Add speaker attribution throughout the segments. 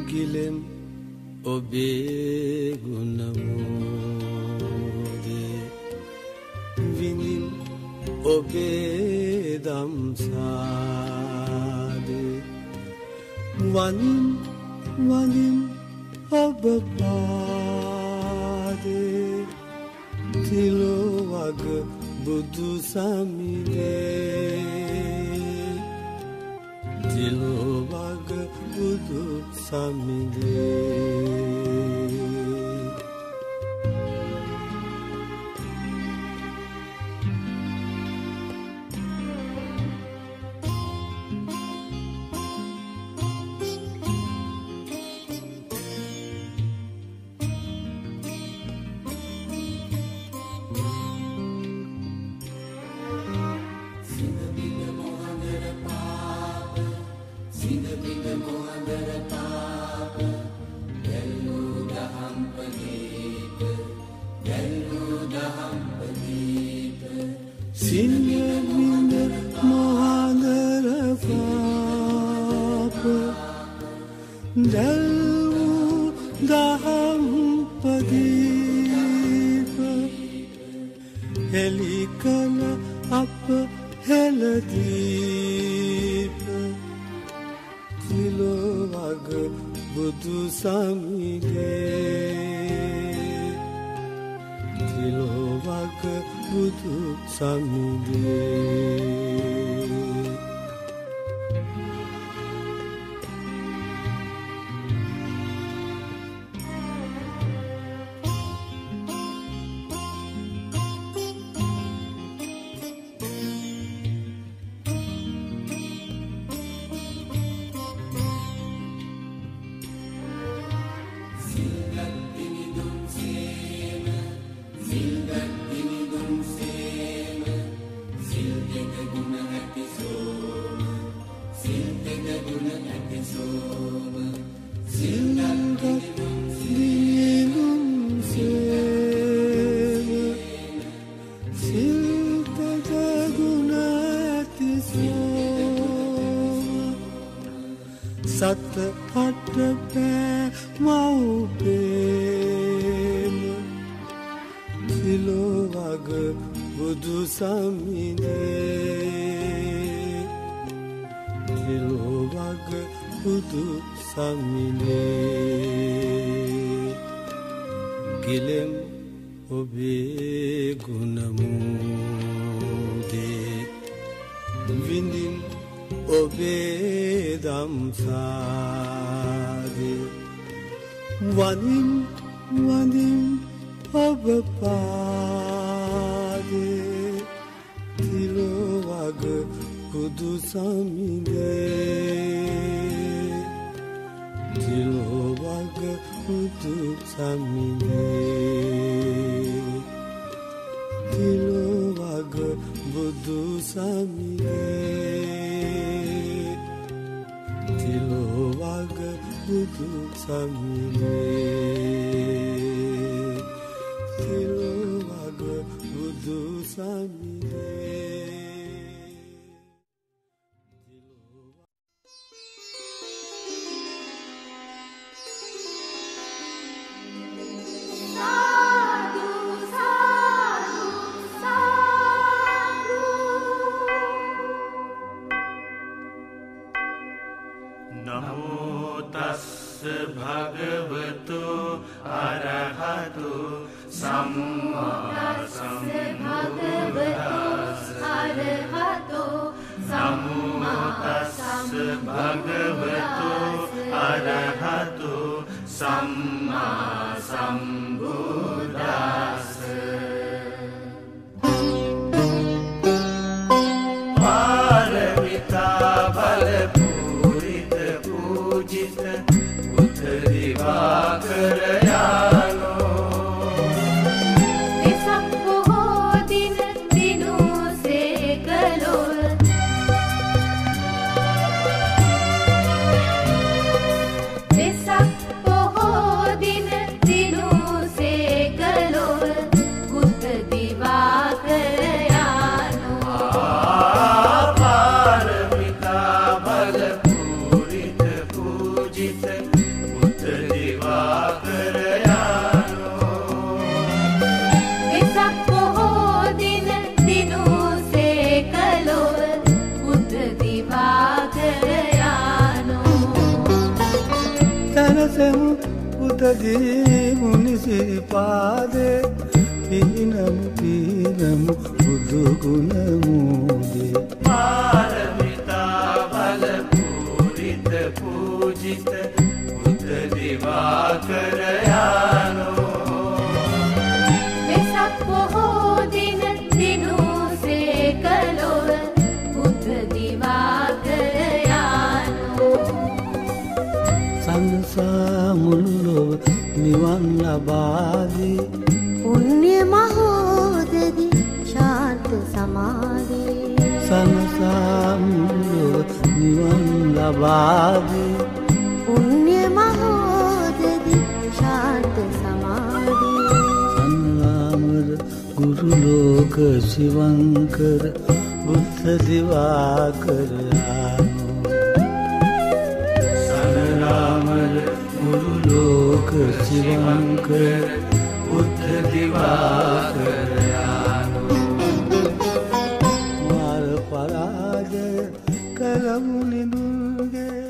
Speaker 1: ගිලෙම් ඔබේ ගුණමෝදේ විනිම් ඔබේ දම්සාදේ වනිම් වනිම් ඔබ පාදේ තිලොවග බුදු සමිදේ තිලොවග බුදු සමිදේ හෙලිකල අප හෙළදීප තිලොවග බුදු සමිදේ තිලොවග බුදු සමිදේ සත අට පෑ මව්පේම තිලොවග බුදු සමිදේ තිලොවග බුදු සමිදේ ගිලෙම් ඔබේ ගුණමෝදේ විඳින් ඔබේ දම්සාදේ වනිම් වනිම් ඔබ පාදේ තිලොවග බුදු සමිදේ තිලොවග බුදු සමිදේ තිලොවග බුදු සමිදේ තිලොවග බුදු සමිදේ තිලොවග බුදු සමිදේ
Speaker 2: නමෝ තස්ස භගවතු අරහතු සම්මා සම්බුද්දස්ස නමෝ තස්ස භගවතු අරහතු සම්මා සම්බුද්දස්ස පාරමිතා බල බුද්ධ දිවාකර යානෝ
Speaker 3: වෙසක් බොහෝ දින දිනුසේ කළොල් වෙසක් බොහෝ දින දිනුසේ කළොල් බුද්ධ දිවාකර යානෝ පාරමිතා බල පූරිත පූජිත
Speaker 1: සැඟදී මුනිසිරිපාදේ පිනමු බුදු ගුණ මූදේ
Speaker 2: පාරමිතා බල පූරිත පූජිත බුද්ධ දිවාකර යානෝ
Speaker 3: වෙසක් පොහෝ දින දිනුසේ කළොව බුද්ධ දිවාකර යානෝ
Speaker 1: සංසා මුල්ලොව නිවන් ලබාදී
Speaker 4: පුණ්‍ය මහෝදදි ශාන්ත සමාධි
Speaker 1: සංසා මුල්ලොව නිවන් ලබාදී
Speaker 4: පුණ්‍ය මහෝදදි ශාන්ත සමාධි
Speaker 1: සංගාමර ගුරු ලෝක ශිවංකර බුද්ධ දිවාකර යානෝ
Speaker 2: සනරාමර ගුරු ලෝක ශිවංකර බුද්ධ දිවාකර යානෝ
Speaker 1: මාර පරාජය කලමු නිදුන්ගේ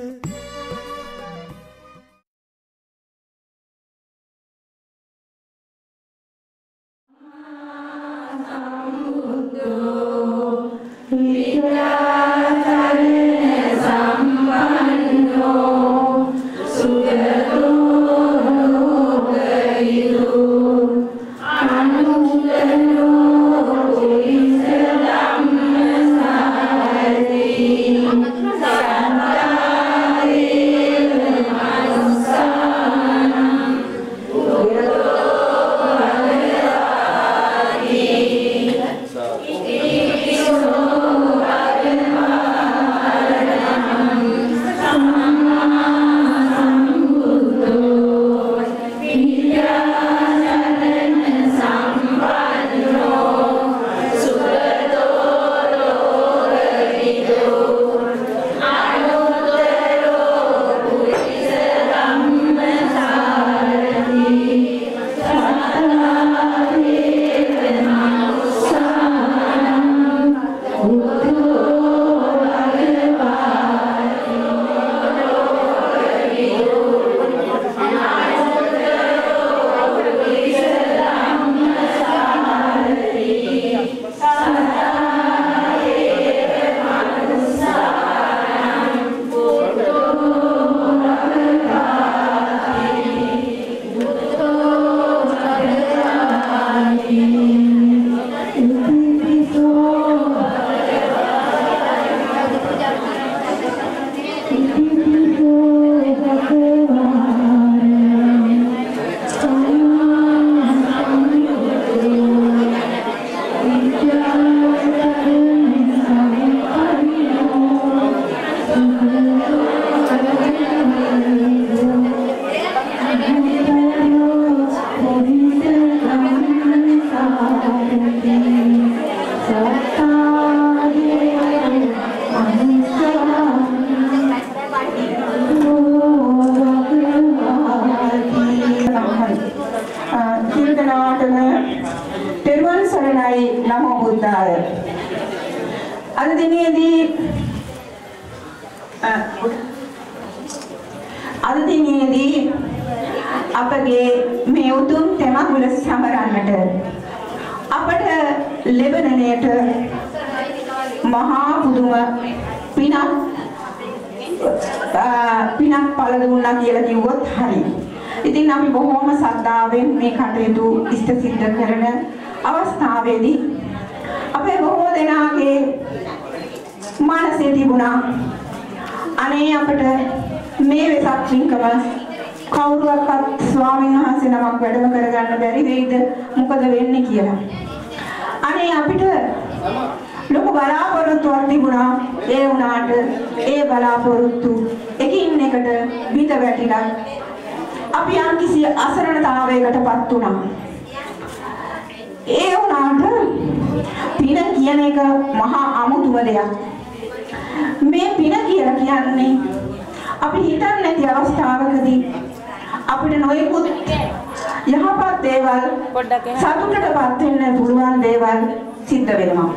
Speaker 5: සතුටටපත් වෙන්න පුළුවන් දේවල් සිද්ධ වෙනවා.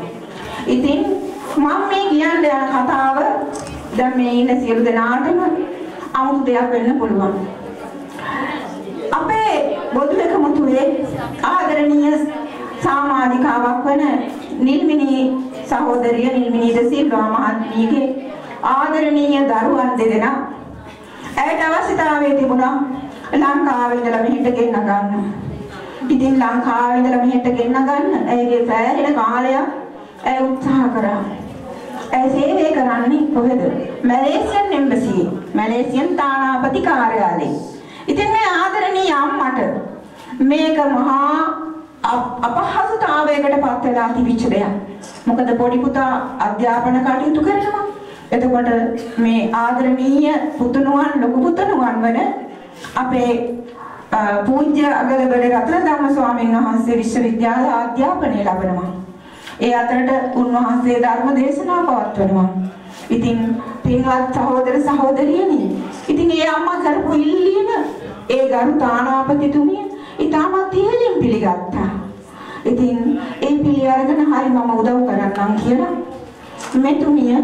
Speaker 5: ඉතින් මම මේ කියන්න යන කතාව දැන් මේ ඉන්න සියලු දෙනාටම අමුතු දෙයක් වෙන්න පුළුවන්. බොදු එකමුතුවේ ආදරණීය සමාජිකාවක් වන නිල්මිනී සහෝදරිය නිල්මිනී ද සිල්වා මහත්මියගේ ආදරණීය දරුවන් දෙදෙනා ඇයට අවශ්‍යතාවය තිබුණා ලංකාවේ ඉඳලා මෙහෙට ගෙන්න ගන්න. ඉතින් ලංකාවේ ඉඳලා මෙහෙට ගෙන්න ගන්න ඇයගේ සෑහෙන කාලයක් ඇය උත්සාහ කරා. ඇය සේවය කරන්නේ කොහෙද? මැලේසියන් එම්බසි, මැලේසියන් තානාපති කාර්යාලයේ. ඉතින් මේ ආදරණීය අම්මට මේක මහා අපහසුතාවයකට පත් වෙලා තිබිච්ච දෙයක්. මොකද පොඩි පුතා අධ්‍යාපන කටයුතු කරනවා. එතකොට මේ ආදරණීය පුතුණුවන් ලොකු පුතුණුවන් වන අපේ පූජ්‍ය අගලබඩ රත්නධම්ම ස්වාමීන් වහන්සේ විශ්වවිද්‍යාල අධ්‍යාපනය ලබනවා. ඒ අතරට උන්වහන්සේ ධර්ම දේශනා පවත්වනවා. ඉතින් පින්වත් සහෝදර සහෝදරියනි, ඉතින් ඒ අම්මා කරපු ඉල්ලීම ඒ ගරු තානාපතිතුමිය ඉතාමත් ඉහළින් පිළිගත්තා. ඉතින් ඒ පිළි අරගෙන හරි මම උදව් කරන්නම් කියලා මෙතුමිය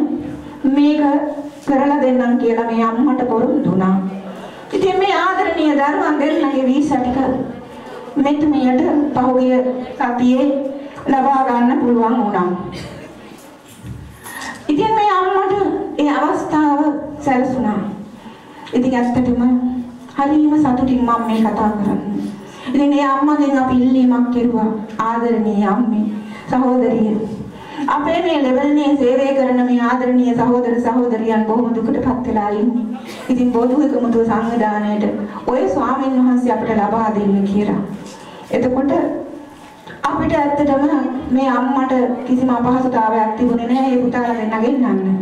Speaker 5: මේක කරලා දෙන්නම් කියලා මේ අම්මට පොරොන්දු වුණා. ඉතින් මේ ආදරණීය දරුවන් දෙන්නගේ වීසා ටික මෙතුමියට පහුගිය සතියේ ලබා ගන්න පුළුවන් වුණා. ඉතින් මේ අම්මට ඒ අවස්ථාව සැලසුණා. ඉතින් ඇත්තටම හරිම සතුටින් මම මේ කතා කරන්නේ. ඉතින් ඒ අම්මගෙන් අපි ඉල්ලීමක් කෙරුවා, ආදරණීය අම්මේ සහෝදරිය, අපේ මේ ලෙවල්නේ සේවය කරන මේ ආදරණීය සහෝදර සහෝදරියන් බොහොම දුකටපත් වෙලා ඉන්නේ. ඉතින් බොදු එකමුතු සංවිධානයේට ඔය ස්වාමීන් වහන්සේ අපිට ලබා දෙන්න කියලා. එතකොට අපිට ඇත්තටම මේ අම්මට කිසිම අපහසුතාවයක් තිබුණේ නැහැ ඒ පුතාලා දෙන්න ගෙන්නන්න.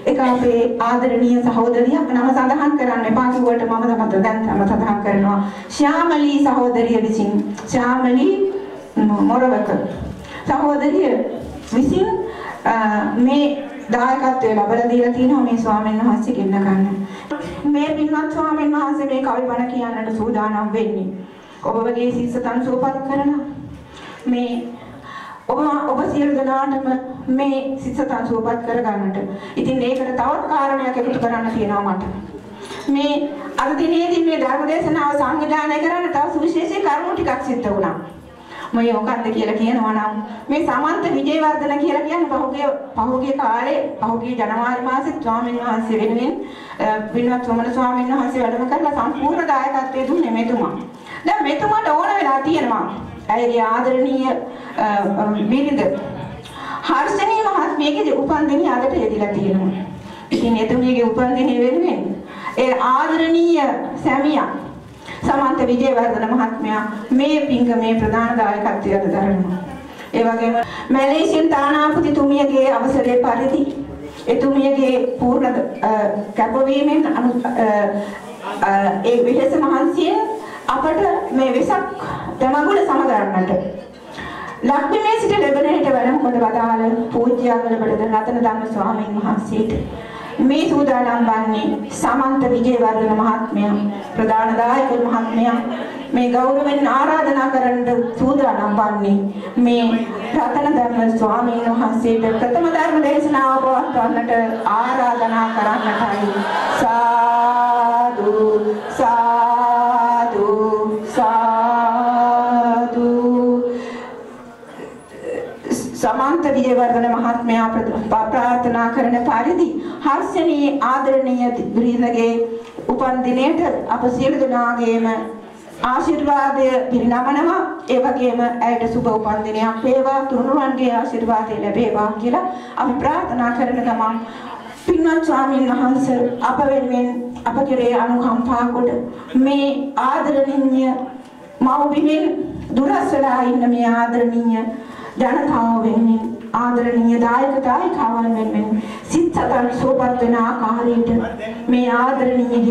Speaker 5: ඒක අපේ ආදරණීය සහෝදරියක් නම සඳහන් කරන්න එපා කිව්වට මම දැන් සඳහන් කරනවා. ශ්‍යාමලී සහෝදරිය විසින්, ශ්‍යාමලී මොරවක සහෝදරිය විසින් මේ දායකත්වය ලැබලා දීලා තියෙනවා මේ ස්වාමීන් වහන්සේ ගෙන්න ගන්න. මේ පින්වත් ස්වාමීන් වහන්සේ මේ කවි බණ කියන්නට සූදානම් වෙන්නේ. ඔබ වගේ සිස්සතන් සූපත් කරන මේ ඔබ සියලු දෙනාටම මේ සිස්සතන් සූපත් කරගන්නට. ඉතින් ඒකට තවත් කාරණයක් එකතු කරන්න තියෙනවා මට. මේ අද දිනේදී මේ ධර්ම දේශනාව සංවිධානය කරන්න තව සුවිශේෂී කරුණු ටිකක් සිද්ධ වුණා. මම මොකක්ද කියලා කියනවා නම් මේ සමන්ත විජේවර්ධන කියලා කියන්නේ පහුගිය කාලේ පහුගිය ජනවාරි මාසෙත් ස්වාමීන් වහන්සේ වෙනුවෙන් විනෝත් සෝමන ස්වාමීන් වහන්සේ වැඩම කරලා සම්පූර්ණ දායකත්වයේ දුන්නේ මෙතුමා. දැන් මෙතුමාට ඕන වෙලා තියෙනවා ඇයගේ ආදරණීය බිරිඳ හර්ෂණී මහත්මියගේ උපන්දිනය අදට යෙදিলা තියෙනවා. ඉතින් එතුමියගේ උපන්දිනය වෙනුවෙන් ඒ ආදරණීය සැමියා සමන්ත විජේවර්ධන මහත්මයා මේ පින්කමේ ප්‍රධාන දායකත්වය දරනවා. ඒ වගේම මැලේසියන් තානාපතිතුමියගේ අවසරයේ පරිදි එතුමියගේ පූර්ණ කැපවීමෙන් ඒ විශේෂ මහන්සියෙන් අපට මේ වෙසක් දමගුල සමගන්නට ලක්බිමේ සිට ලැබෙනට වැඩම කොට වදාළ පූජ්‍ය අගලබඩ රතනධම්ම ස්වාමීන් වහන්සේට මේ සූදානම් වන්නේ සමන්ත විජේවර්ධන මහත්මයා ප්‍රධාන දායක මහත්මයා මේ ගෞරවයෙන් ආරාධනා කරන්න සූදානම් වන්නේ මේ රතනධම්ම ස්වාමීන් වහන්සේට ප්‍රථම ධර්ම දේශනාව පවත්වන්නට ආරාධනා කරන්නටයි. සාදු සාදු සාදු. සමන්ත විජේවර්ධන මහත්මයා ප්‍රාර්ථනා කරන පරිදි හර්ෂණීය ආදරණීය බිරිඳගේ උපන් දිනයට අප සියලු දෙනාගේම ආශිර්වාදය පිරිනමනවා. ඒ වගේම ඇයට සුබ උපන් දිනයක් වේවා, තුනුරුවන්ගේ ආශිර්වාදය ලැබේවා කියලා අපි ප්‍රාර්ථනා කරන ගමන් පින්වත් ස්වාමීන් වහන්සේ අප වෙනුවෙන් අප කෙරේ අනුකම්පා කොට මේ ආදරණීය මව්බිමින් දුරස් වෙලා ඉන්න මේ ආදරණීය ජනතාව වෙනුවෙන් ආදරණීය දායක දායිකාවන් වෙනුවෙන් සිත් සතන් සෝපත් වෙන ආකාරයට මේ ආදරණීය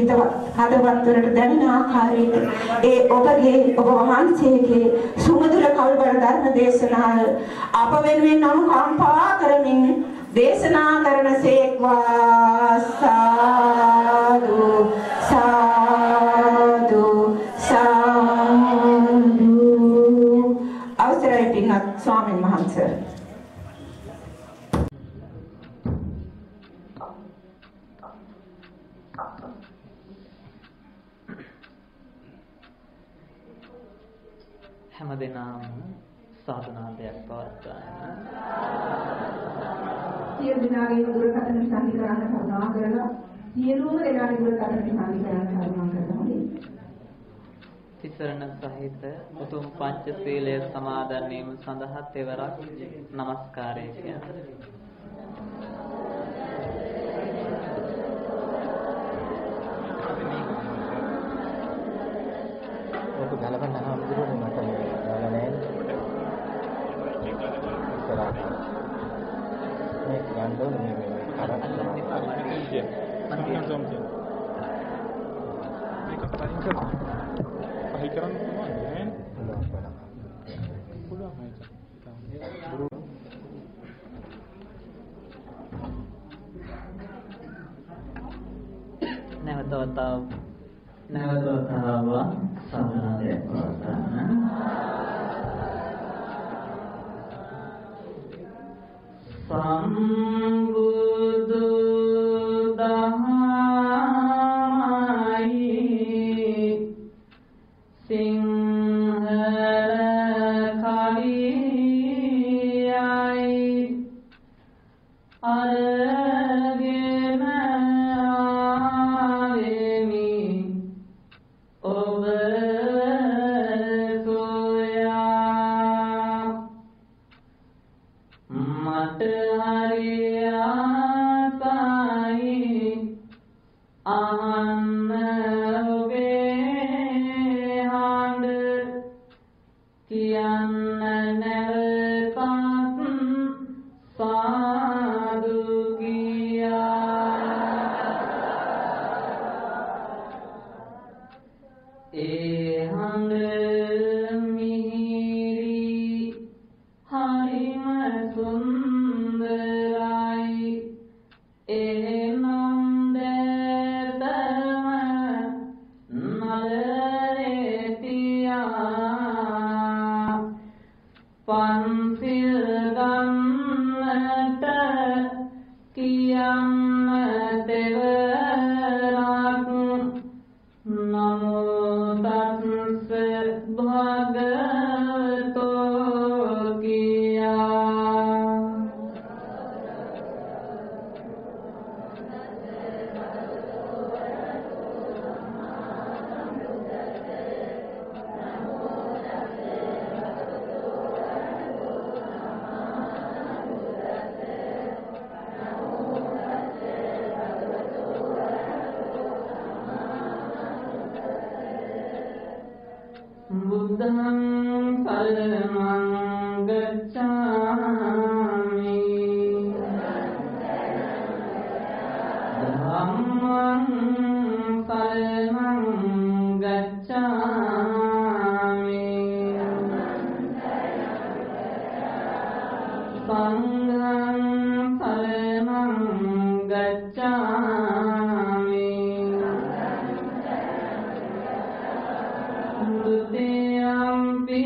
Speaker 5: හදවත් වලට දැනෙන ආකාරයට ඒ ඔබ වහන්සේගේ සුමధుර කල්බර ධර්ම දේශනාව අප වෙනුවෙන් අනුකම්පා කරමින් දේශනා කරන සේක්වා. සාදු සාදු සාදු. අවසරයි පින්වත් ස්වාමීන් වහන්සේ.
Speaker 6: හැමදෙනාම සාධනාදයක් පවත්වන්න.
Speaker 5: සියලු දෙනාගේ දුරකථන සංධි කරන්න කරුණා කරලා සියලුම දෙනාගේ දුරකථන සංධි කරන්න කරුණා කරනවා.
Speaker 6: තිසරණ සහිත උතුම් පංචශීලය සමාදන් වීම සඳහා තෙවරක් নমස්කාරය කියන්නේ.
Speaker 1: ඔක ගලපන්න හම්බුනේ මට නෑ නෑ. මේ ගන්න මේ කරන්නේ
Speaker 7: පහයි කරන්න
Speaker 6: නැවතවතාවක් සාධනාදයක් පවත්වන්න. සම්බුදු දහමයි සිංහල කවියයි අරගෙන ආවෙමි ඔබ සොයා මට හරි ආසයි අහන්න ඔබේ හඬ කියන්න නැවතත් සාදු කියා ඒ හඬ මිහිරි හරිම සුන්දරයි එනම් දැතම නලරේතියා පන්සිල් ගන්නට කියන්න දෙවරක් නමෝ තස්ස භගවතෝ කියා බුද්ධං සරණං ගච්ඡාමි ධම්මං සරණං ගච්ඡාමි සංඝං සරණං ගච්ඡාමි द्वितीयम्पि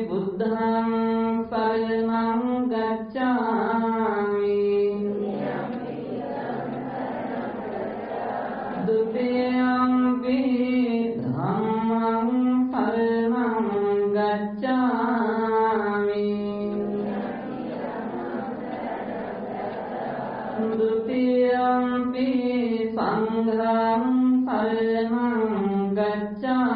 Speaker 6: बुद्धं शरणं गच्छामि द्वितीयम्पि धम्मं शरणं गच्छामि द्वितीयम्पि संघं शरणं गच्छामि